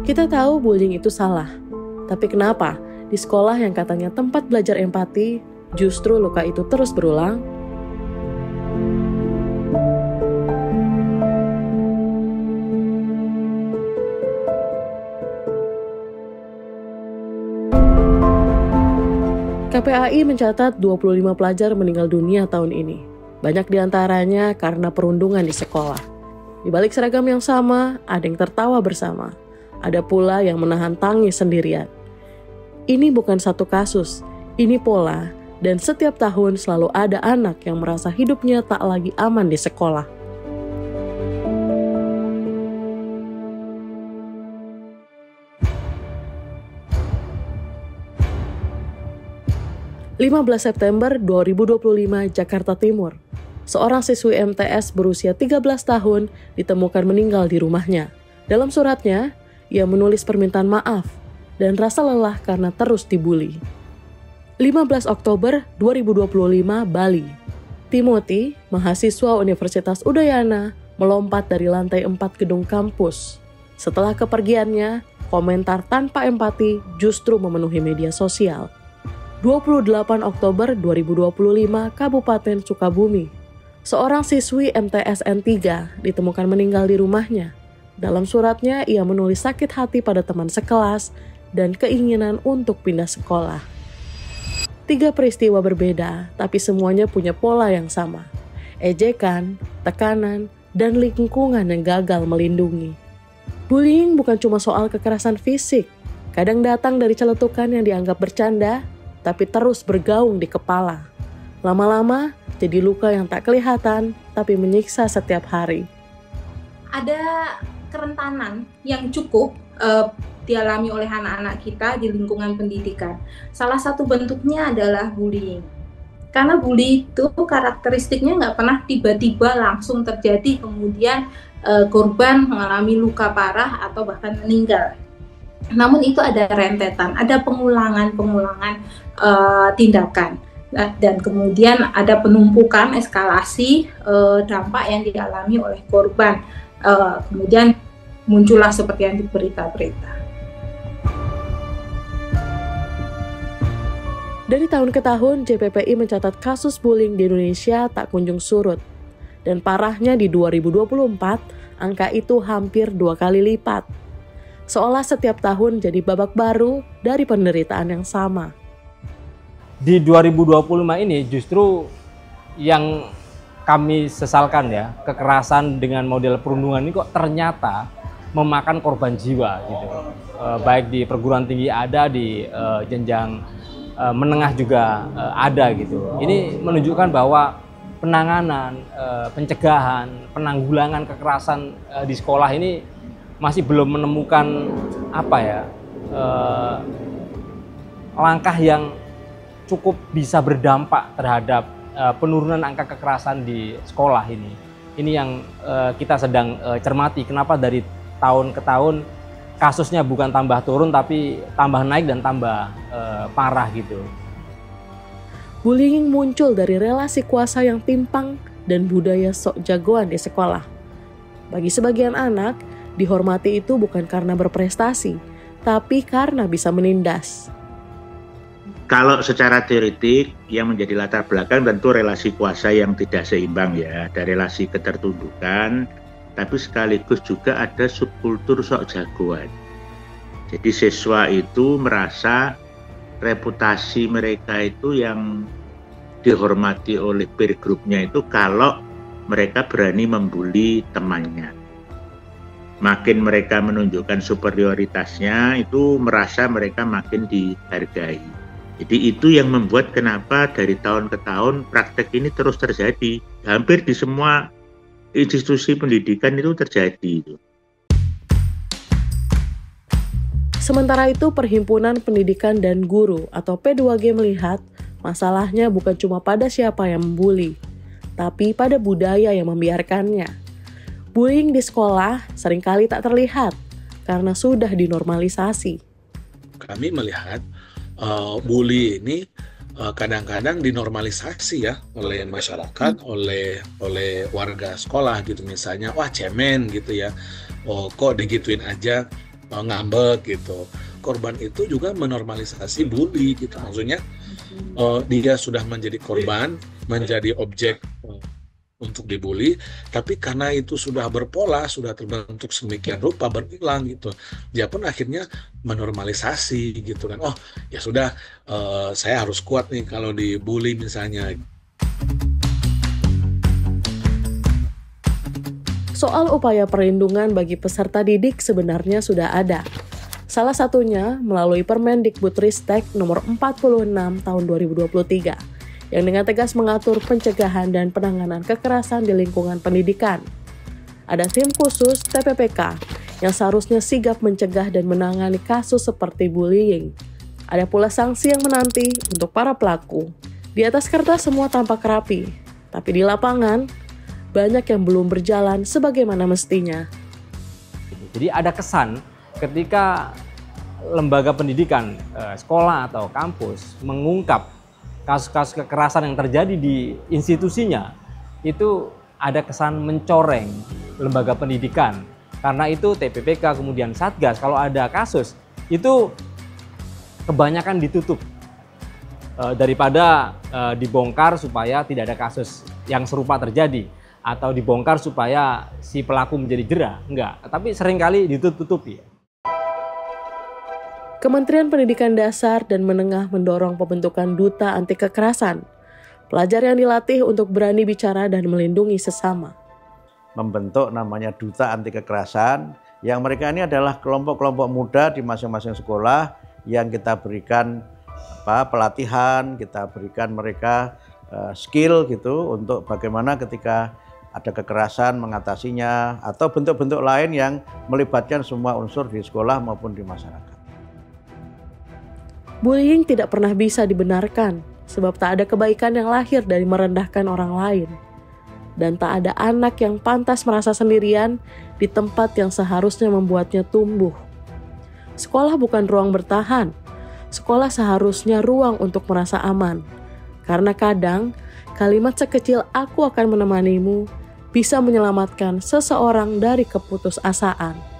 Kita tahu bullying itu salah, tapi kenapa di sekolah yang katanya tempat belajar empati, justru luka itu terus berulang? KPAI mencatat 25 pelajar meninggal dunia tahun ini. Banyak diantaranya karena perundungan di sekolah. Di balik seragam yang sama, ada yang tertawa bersama. Ada pula yang menahan tangis sendirian. Ini bukan satu kasus, ini pola, dan setiap tahun selalu ada anak yang merasa hidupnya tak lagi aman di sekolah. (15 September 2025, Jakarta Timur). Seorang siswi MTS berusia 13 tahun ditemukan meninggal di rumahnya. Dalam suratnya, ia menulis permintaan maaf dan rasa lelah karena terus dibully. 15 Oktober 2025, Bali. Timothy, mahasiswa Universitas Udayana, melompat dari lantai 4 gedung kampus. Setelah kepergiannya, komentar tanpa empati justru memenuhi media sosial. 28 Oktober 2025, Kabupaten Sukabumi. Seorang siswi MTSN 3 ditemukan meninggal di rumahnya. Dalam suratnya, ia menulis sakit hati pada teman sekelas dan keinginan untuk pindah sekolah. 3 peristiwa berbeda, tapi semuanya punya pola yang sama. Ejekan, tekanan, dan lingkungan yang gagal melindungi. Bullying bukan cuma soal kekerasan fisik. Kadang datang dari celetukan yang dianggap bercanda, tapi terus bergaung di kepala. Lama-lama, jadi luka yang tak kelihatan, tapi menyiksa setiap hari. Ada kerentanan yang cukup dialami oleh anak-anak kita di lingkungan pendidikan. Salah satu bentuknya adalah bullying. Karena bully itu karakteristiknya nggak pernah tiba-tiba langsung terjadi, kemudian korban mengalami luka parah atau bahkan meninggal. Namun itu ada rentetan, ada pengulangan tindakan. Dan kemudian ada penumpukan eskalasi dampak yang dialami oleh korban. Kemudian muncullah seperti yang di berita-berita. Dari tahun ke tahun, JPPI mencatat kasus bullying di Indonesia tak kunjung surut. Dan parahnya di 2024, angka itu hampir 2 kali lipat. Seolah setiap tahun jadi babak baru dari penderitaan yang sama. Di 2025 ini justru yang kami sesalkan ya, kekerasan dengan model perundungan ini kok ternyata memakan korban jiwa gitu. Baik di perguruan tinggi ada, di jenjang menengah juga ada gitu. Ini menunjukkan bahwa penanganan, pencegahan, penanggulangan kekerasan di sekolah ini masih belum menemukan langkah yang cukup bisa berdampak terhadap penurunan angka kekerasan di sekolah ini. Ini yang kita sedang cermati, kenapa dari tahun ke tahun kasusnya bukan tambah turun tapi tambah naik dan tambah parah gitu. Bullying muncul dari relasi kuasa yang timpang dan budaya sok jagoan di sekolah. Bagi sebagian anak, dihormati itu bukan karena berprestasi, tapi karena bisa menindas. Kalau secara teoretik yang menjadi latar belakang tentu relasi kuasa yang tidak seimbang ya, ada relasi ketertundukan, tapi sekaligus juga ada subkultur sok jagoan. Jadi siswa itu merasa reputasi mereka itu yang dihormati oleh peer group-nya itu kalau mereka berani membuli temannya. Makin mereka menunjukkan superioritasnya, itu merasa mereka makin dihargai. Jadi itu yang membuat kenapa dari tahun ke tahun praktek ini terus terjadi. Hampir di semua institusi pendidikan itu terjadi. Sementara itu, Perhimpunan Pendidikan dan Guru atau P2G melihat masalahnya bukan cuma pada siapa yang membuli, tapi pada budaya yang membiarkannya. Bullying di sekolah seringkali tak terlihat karena sudah dinormalisasi. Kami melihat bully ini kadang-kadang dinormalisasi ya oleh masyarakat, oleh warga sekolah gitu, misalnya wah cemen gitu ya, oh kok digituin aja. ngambek gitu. Korban itu juga menormalisasi bully gitu. Maksudnya dia sudah menjadi korban, menjadi objek untuk dibully, tapi karena itu sudah berpola, sudah terbentuk sedemikian rupa, berulang gitu, dia pun akhirnya menormalisasi gitu kan. Oh ya sudah, saya harus kuat nih kalau dibully misalnya. Soal upaya perlindungan bagi peserta didik sebenarnya sudah ada. Salah satunya melalui Permendikbudristek nomor 46 tahun 2023 yang dengan tegas mengatur pencegahan dan penanganan kekerasan di lingkungan pendidikan. Ada tim khusus TPPK yang seharusnya sigap mencegah dan menangani kasus seperti bullying. Ada pula sanksi yang menanti untuk para pelaku. Di atas kertas semua tampak rapi, tapi di lapangan banyak yang belum berjalan sebagaimana mestinya. Jadi ada kesan ketika lembaga pendidikan, sekolah atau kampus mengungkap kasus-kasus kekerasan yang terjadi di institusinya, itu ada kesan mencoreng lembaga pendidikan. Karena itu TPPK kemudian Satgas kalau ada kasus itu kebanyakan ditutup daripada dibongkar supaya tidak ada kasus yang serupa terjadi, atau dibongkar supaya si pelaku menjadi jera. Enggak, tapi seringkali ditutup-tutupi. Kementerian Pendidikan Dasar dan Menengah mendorong pembentukan duta anti kekerasan. Pelajar yang dilatih untuk berani bicara dan melindungi sesama. Membentuk namanya duta anti kekerasan, yang mereka ini adalah kelompok-kelompok muda di masing-masing sekolah yang kita berikan pelatihan, kita berikan mereka skill gitu untuk bagaimana ketika ada kekerasan mengatasinya, atau bentuk-bentuk lain yang melibatkan semua unsur di sekolah maupun di masyarakat. Bullying tidak pernah bisa dibenarkan, sebab tak ada kebaikan yang lahir dari merendahkan orang lain. Dan tak ada anak yang pantas merasa sendirian di tempat yang seharusnya membuatnya tumbuh. Sekolah bukan ruang bertahan, sekolah seharusnya ruang untuk merasa aman. Karena kadang, kalimat sekecil "aku akan menemanimu" bisa menyelamatkan seseorang dari keputusasaan.